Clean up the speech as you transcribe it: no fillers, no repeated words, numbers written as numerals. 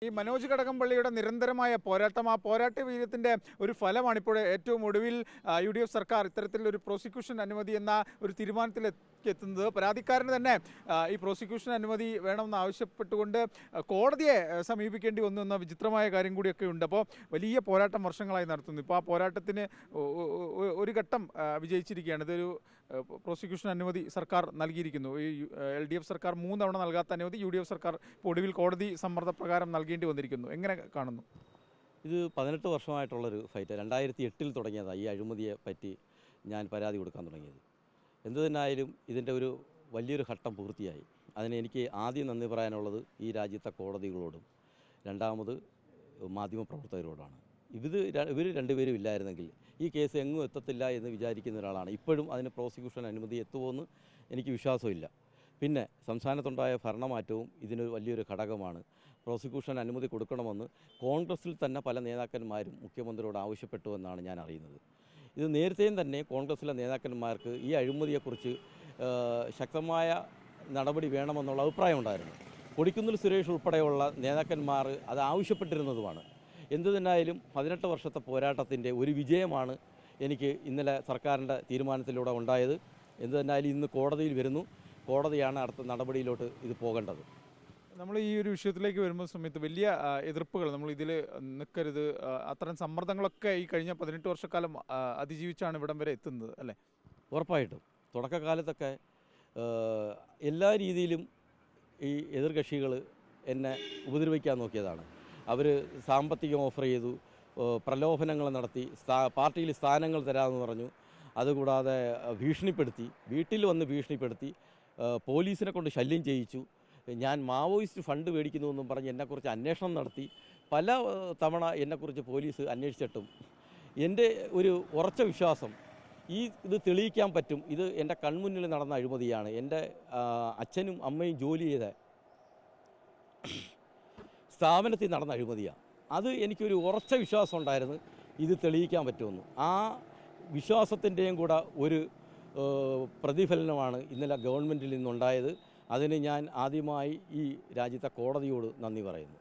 ഈ മനോജ് കടകംപള്ളിയുടെ നിരന്തരമായ പോരാട്ടം, ആ പോരാട്ട വീര്യത്തിൻ്റെ ഒരു ഫലമാണ് ഇപ്പോൾ ഏറ്റവും ഒടുവിൽ UDF സർക്കാർ ഇത്തരത്തിലൊരു പ്രോസിക്യൂഷൻ അനുമതി എന്ന ഒരു തീരുമാനത്തിലെത്തുന്നത്. പരാതിക്കാരന് തന്നെ ഈ പ്രോസിക്യൂഷൻ അനുമതി വേണമെന്ന് ആവശ്യപ്പെട്ടുകൊണ്ട് കോടതിയെ സമീപിക്കേണ്ടി വന്നു എന്ന വിചിത്രമായ കാര്യം കൂടിയൊക്കെ ഉണ്ട്. അപ്പോൾ വലിയ പോരാട്ടം വർഷങ്ങളായി നടത്തുന്നു. ഇപ്പോൾ ആ പോരാട്ടത്തിന് ഒരു ഘട്ടം വിജയിച്ചിരിക്കുകയാണ്. ഇതൊരു പ്രോസിക്യൂഷൻ അനുമതി സർക്കാർ നൽകിയിരിക്കുന്നു. ഈ LDF സർക്കാർ 3 തവണ നൽകാത്ത അനുമതി UDF സർക്കാർ ഒടുവിൽ കോടതി സമ്മർദ്ദപ്രകാരം നൽകേണ്ടി വന്നിരിക്കുന്നു. എങ്ങനെ കാണുന്നു? ഇത് 18 വർഷമായിട്ടുള്ളൊരു ഫൈറ്റ്. 2008 തുടങ്ങിയതാണ് ഈ അഴിമതിയെ പറ്റി ഞാൻ പരാതി കൊടുക്കാൻ തുടങ്ങിയത്. എന്തു തന്നെയായാലും ഇതിൻ്റെ ഒരു വലിയൊരു ഘട്ടം പൂർത്തിയായി. അതിന് എനിക്ക് ആദ്യം നന്ദി പറയാനുള്ളത് ഈ രാജ്യത്തെ കോടതികളോടും രണ്ടാമത് മാധ്യമപ്രവർത്തകരോടാണ്. ഇവർ രണ്ടുപേരും ഇല്ലായിരുന്നെങ്കിൽ ഈ കേസ് എങ്ങും എത്തത്തില്ല എന്ന് വിചാരിക്കുന്ന ഒരാളാണ്. ഇപ്പോഴും അതിന് പ്രോസിക്യൂഷൻ അനുമതി എത്തുമെന്ന് എനിക്ക് വിശ്വാസമില്ല. പിന്നെ സംസ്ഥാനത്തുണ്ടായ ഭരണമാറ്റവും ഇതിനൊരു വലിയൊരു ഘടകമാണ്. പ്രോസിക്യൂഷൻ അനുമതി കൊടുക്കണമെന്ന് കോൺഗ്രസിൽ തന്നെ പല നേതാക്കന്മാരും മുഖ്യമന്ത്രിയോട് ആവശ്യപ്പെട്ടുവെന്നാണ് ഞാൻ അറിയുന്നത്. ഇത് നേരത്തെയും തന്നെ കോൺഗ്രസിലെ നേതാക്കന്മാർക്ക് ഈ അഴിമതിയെക്കുറിച്ച് ശക്തമായ നടപടി വേണമെന്നുള്ള അഭിപ്രായമുണ്ടായിരുന്നു. കൊടിക്കുന്നിൽ സുരേഷ് ഉൾപ്പെടെയുള്ള നേതാക്കന്മാർ അത് ആവശ്യപ്പെട്ടിരുന്നതുമാണ്. എന്തു തന്നെയായാലും 18 വർഷത്തെ പോരാട്ടത്തിൻ്റെ ഒരു വിജയമാണ് എനിക്ക് ഇന്നലെ സർക്കാരിൻ്റെ തീരുമാനത്തിലൂടെ ഉണ്ടായത്. എന്തു തന്നെയായാലും ഇന്ന് കോടതിയിൽ വരുന്നു. കോടതിയാണ് അടുത്ത നടപടിയിലോട്ട് ഇത് പോകേണ്ടത്. നമ്മൾ ഈ ഒരു വിഷയത്തിലേക്ക് വരുമ്പോൾ സമയത്ത് വലിയ എതിർപ്പുകൾ, നമ്മൾ ഇതിൽ നിൽക്കരുത്, അത്തരം സമ്മർദ്ദങ്ങളൊക്കെ ഈ കഴിഞ്ഞ 18 വർഷക്കാലം അതിജീവിച്ചാണ് ഇവിടം വരെ എത്തുന്നത് അല്ലേ? ഉറപ്പായിട്ടും തുടക്കകാലത്തൊക്കെ എല്ലാ രീതിയിലും ഈ എതിർകക്ഷികൾ എന്നെ ഉപദ്രവിക്കാൻ നോക്കിയതാണ്. അവർ സാമ്പത്തികം ഓഫർ ചെയ്തു, പ്രലോഭനങ്ങൾ നടത്തി, പാർട്ടിയിൽ സ്ഥാനങ്ങൾ തരാമെന്ന് പറഞ്ഞു. അതുകൂടാതെ ഭീഷണിപ്പെടുത്തി, വീട്ടിൽ വന്ന് ഭീഷണിപ്പെടുത്തി, പോലീസിനെ കൊണ്ട് ശല്യം ചെയ്യിച്ചു. ഞാൻ മാവോയിസ്റ്റ് ഫണ്ട് മേടിക്കുന്നുവെന്നും പറഞ്ഞ് എന്നെക്കുറിച്ച് അന്വേഷണം നടത്തി. പല തവണ എന്നെക്കുറിച്ച് പോലീസ് അന്വേഷിച്ചിട്ടും എൻ്റെ ഒരു ഉറച്ച വിശ്വാസം ഇത് തെളിയിക്കാൻ പറ്റും, ഇത് എൻ്റെ കൺമുന്നിൽ നടന്ന അഴിമതിയാണ്, എൻ്റെ അച്ഛനും അമ്മയും ജോലി ചെയ്ത സ്ഥാപനത്തിൽ നടന്ന അഴിമതിയാണ്. അത് എനിക്കൊരു ഉറച്ച വിശ്വാസം ഉണ്ടായിരുന്നു, ഇത് തെളിയിക്കാൻ പറ്റുമെന്ന്. ആ വിശ്വാസത്തിൻ്റെയും കൂടെ ഒരു പ്രതിഫലനമാണ് ഇന്നലെ ഗവൺമെൻറ്റിൽ നിന്നുണ്ടായത്. അതിന് ഞാൻ ആദ്യമായി ഈ രാജ്യത്തെ കോടതിയോട് നന്ദി പറയുന്നു.